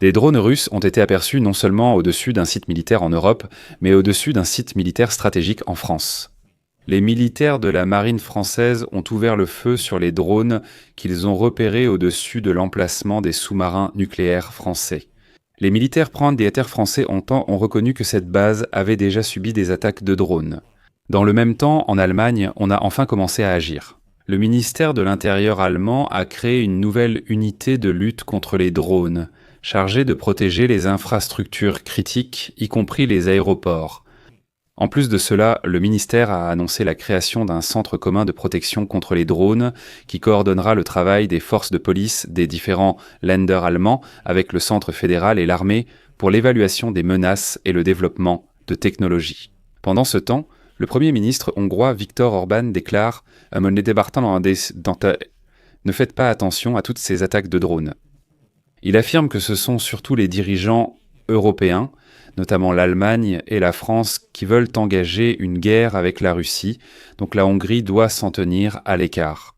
Les drones russes ont été aperçus non seulement au-dessus d'un site militaire en Europe, mais au-dessus d'un site militaire stratégique en France. Les militaires de la marine française ont ouvert le feu sur les drones qu'ils ont repérés au-dessus de l'emplacement des sous-marins nucléaires français. Les militaires propriétaires français ont reconnu que cette base avait déjà subi des attaques de drones. Dans le même temps, en Allemagne, on a enfin commencé à agir. Le ministère de l'Intérieur allemand a créé une nouvelle unité de lutte contre les drones, chargée de protéger les infrastructures critiques, y compris les aéroports. En plus de cela, le ministère a annoncé la création d'un centre commun de protection contre les drones qui coordonnera le travail des forces de police des différents Länder allemands avec le centre fédéral et l'armée pour l'évaluation des menaces et le développement de technologies. Pendant ce temps, le Premier ministre hongrois Viktor Orban déclare « Ne faites pas attention à toutes ces attaques de drones ». Il affirme que ce sont surtout les dirigeants européens, notamment l'Allemagne et la France, qui veulent engager une guerre avec la Russie, donc la Hongrie doit s'en tenir à l'écart.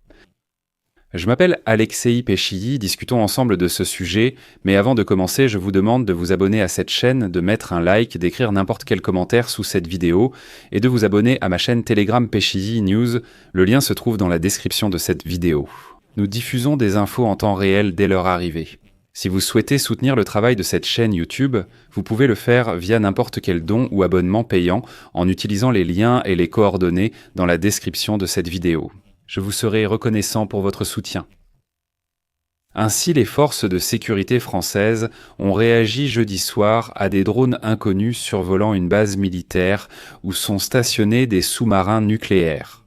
Je m'appelle Alexei Peschiy, discutons ensemble de ce sujet, mais avant de commencer, je vous demande de vous abonner à cette chaîne, de mettre un like, d'écrire n'importe quel commentaire sous cette vidéo, et de vous abonner à ma chaîne Telegram Peschiy News, le lien se trouve dans la description de cette vidéo. Nous diffusons des infos en temps réel dès leur arrivée. Si vous souhaitez soutenir le travail de cette chaîne YouTube, vous pouvez le faire via n'importe quel don ou abonnement payant en utilisant les liens et les coordonnées dans la description de cette vidéo. Je vous serai reconnaissant pour votre soutien. Ainsi, les forces de sécurité françaises ont réagi jeudi soir à des drones inconnus survolant une base militaire où sont stationnés des sous-marins nucléaires.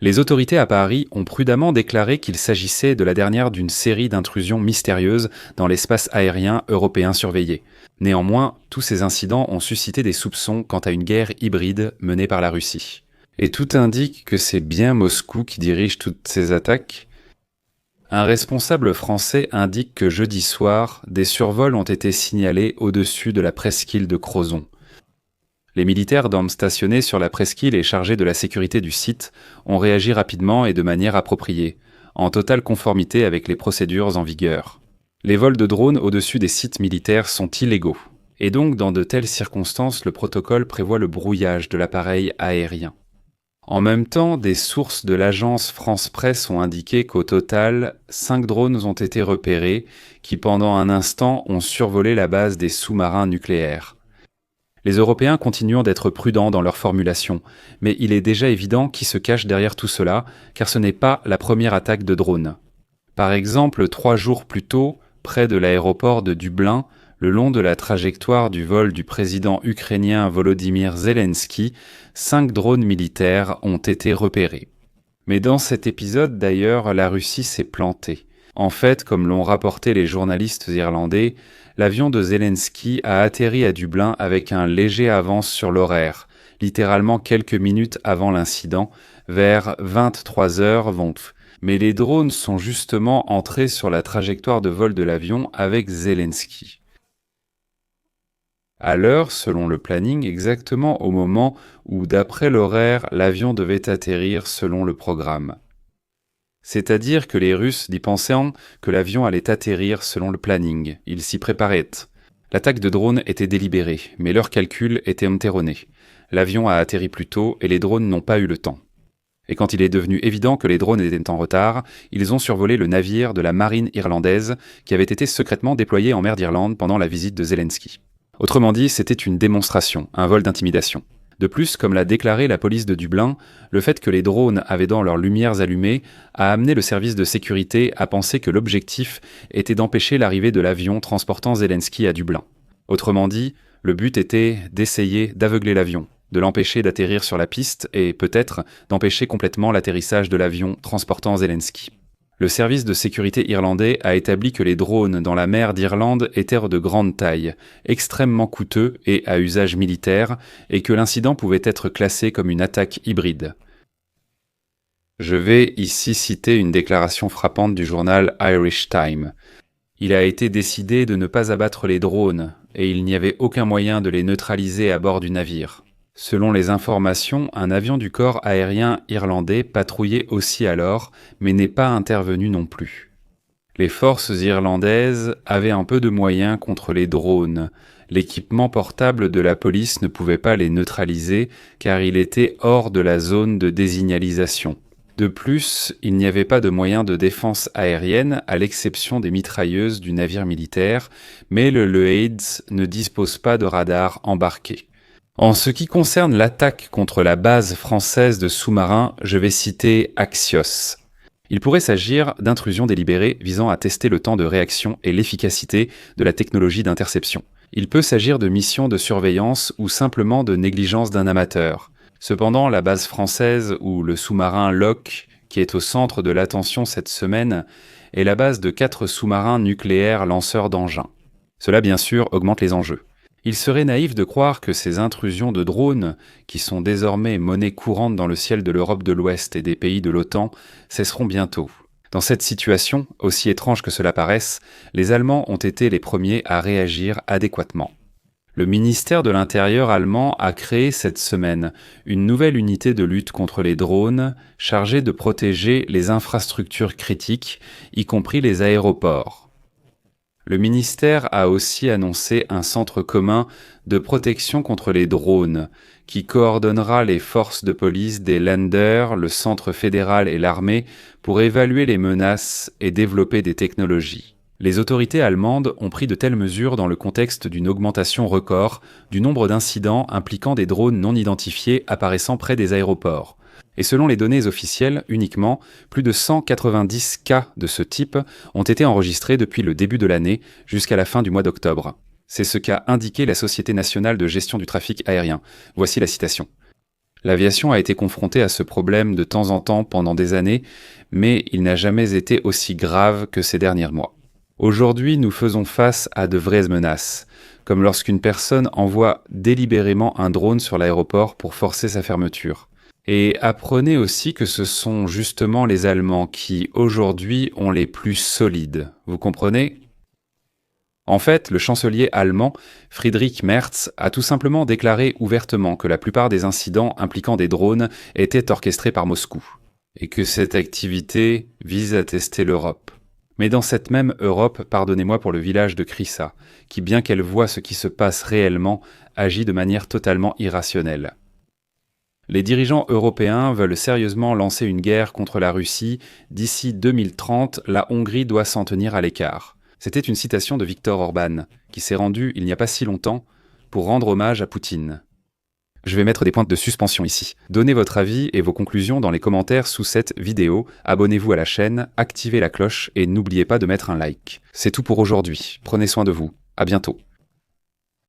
Les autorités à Paris ont prudemment déclaré qu'il s'agissait de la dernière d'une série d'intrusions mystérieuses dans l'espace aérien européen surveillé. Néanmoins, tous ces incidents ont suscité des soupçons quant à une guerre hybride menée par la Russie. Et tout indique que c'est bien Moscou qui dirige toutes ces attaques. Un responsable français indique que jeudi soir, des survols ont été signalés au-dessus de la presqu'île de Crozon. Les militaires d'hommes stationnés sur la presqu'île et chargés de la sécurité du site ont réagi rapidement et de manière appropriée, en totale conformité avec les procédures en vigueur. Les vols de drones au-dessus des sites militaires sont illégaux, et donc dans de telles circonstances, le protocole prévoit le brouillage de l'appareil aérien. En même temps, des sources de l'agence France Presse ont indiqué qu'au total, 5 drones ont été repérés qui pendant un instant ont survolé la base des sous-marins nucléaires. Les Européens continuent d'être prudents dans leur formulation, mais il est déjà évident qui se cache derrière tout cela, car ce n'est pas la première attaque de drone. Par exemple, 3 jours plus tôt, près de l'aéroport de Dublin, le long de la trajectoire du vol du président ukrainien Volodymyr Zelensky, 5 drones militaires ont été repérés. Mais dans cet épisode d'ailleurs, la Russie s'est plantée. En fait, comme l'ont rapporté les journalistes irlandais, l'avion de Zelensky a atterri à Dublin avec un léger avance sur l'horaire, littéralement quelques minutes avant l'incident, vers 23h. Mais les drones sont justement entrés sur la trajectoire de vol de l'avion avec Zelensky. À l'heure, selon le planning, exactement au moment où, d'après l'horaire, l'avion devait atterrir selon le programme. C'est-à-dire que les Russes y pensaient que l'avion allait atterrir selon le planning, ils s'y préparaient. L'attaque de drone était délibérée, mais leur calcul était erroné. L'avion a atterri plus tôt et les drones n'ont pas eu le temps. Et quand il est devenu évident que les drones étaient en retard, ils ont survolé le navire de la marine irlandaise qui avait été secrètement déployé en mer d'Irlande pendant la visite de Zelensky. Autrement dit, c'était une démonstration, un vol d'intimidation. De plus, comme l'a déclaré la police de Dublin, le fait que les drones avaient dans leurs lumières allumées a amené le service de sécurité à penser que l'objectif était d'empêcher l'arrivée de l'avion transportant Zelensky à Dublin. Autrement dit, le but était d'essayer d'aveugler l'avion, de l'empêcher d'atterrir sur la piste et peut-être d'empêcher complètement l'atterrissage de l'avion transportant Zelensky. Le service de sécurité irlandais a établi que les drones dans la mer d'Irlande étaient de grande taille, extrêmement coûteux et à usage militaire, et que l'incident pouvait être classé comme une attaque hybride. Je vais ici citer une déclaration frappante du journal Irish Times. Il a été décidé de ne pas abattre les drones, et il n'y avait aucun moyen de les neutraliser à bord du navire. Selon les informations, un avion du corps aérien irlandais patrouillait aussi alors, mais n'est pas intervenu non plus. Les forces irlandaises avaient un peu de moyens contre les drones. L'équipement portable de la police ne pouvait pas les neutraliser car il était hors de la zone de désignalisation. De plus, il n'y avait pas de moyens de défense aérienne à l'exception des mitrailleuses du navire militaire, mais le Lloyds ne dispose pas de radar embarqué. En ce qui concerne l'attaque contre la base française de sous-marins, je vais citer Axios. Il pourrait s'agir d'intrusions délibérées visant à tester le temps de réaction et l'efficacité de la technologie d'interception. Il peut s'agir de missions de surveillance ou simplement de négligence d'un amateur. Cependant, la base française ou le sous-marin Locke, qui est au centre de l'attention cette semaine, est la base de 4 sous-marins nucléaires lanceurs d'engins. Cela, bien sûr, augmente les enjeux. Il serait naïf de croire que ces intrusions de drones, qui sont désormais monnaie courante dans le ciel de l'Europe de l'Ouest et des pays de l'OTAN, cesseront bientôt. Dans cette situation, aussi étrange que cela paraisse, les Allemands ont été les premiers à réagir adéquatement. Le ministère de l'Intérieur allemand a créé cette semaine une nouvelle unité de lutte contre les drones chargée de protéger les infrastructures critiques, y compris les aéroports. Le ministère a aussi annoncé un centre commun de protection contre les drones qui coordonnera les forces de police des Länder, le centre fédéral et l'armée pour évaluer les menaces et développer des technologies. Les autorités allemandes ont pris de telles mesures dans le contexte d'une augmentation record du nombre d'incidents impliquant des drones non identifiés apparaissant près des aéroports. Et selon les données officielles, uniquement, plus de 190 cas de ce type ont été enregistrés depuis le début de l'année jusqu'à la fin du mois d'octobre. C'est ce qu'a indiqué la Société nationale de gestion du trafic aérien. Voici la citation. L'aviation a été confrontée à ce problème de temps en temps pendant des années, mais il n'a jamais été aussi grave que ces derniers mois. Aujourd'hui, nous faisons face à de vraies menaces, comme lorsqu'une personne envoie délibérément un drone sur l'aéroport pour forcer sa fermeture. Et apprenez aussi que ce sont justement les Allemands qui, aujourd'hui, ont les plus solides. Vous comprenez ? En fait, le chancelier allemand, Friedrich Merz, a tout simplement déclaré ouvertement que la plupart des incidents impliquant des drones étaient orchestrés par Moscou, et que cette activité vise à tester l'Europe. Mais dans cette même Europe, pardonnez-moi pour le village de Krysa, qui bien qu'elle voit ce qui se passe réellement, agit de manière totalement irrationnelle. Les dirigeants européens veulent sérieusement lancer une guerre contre la Russie. D'ici 2030, la Hongrie doit s'en tenir à l'écart. C'était une citation de Viktor Orban, qui s'est rendu il n'y a pas si longtemps pour rendre hommage à Poutine. Je vais mettre des points de suspension ici. Donnez votre avis et vos conclusions dans les commentaires sous cette vidéo. Abonnez-vous à la chaîne, activez la cloche et n'oubliez pas de mettre un like. C'est tout pour aujourd'hui. Prenez soin de vous. À bientôt.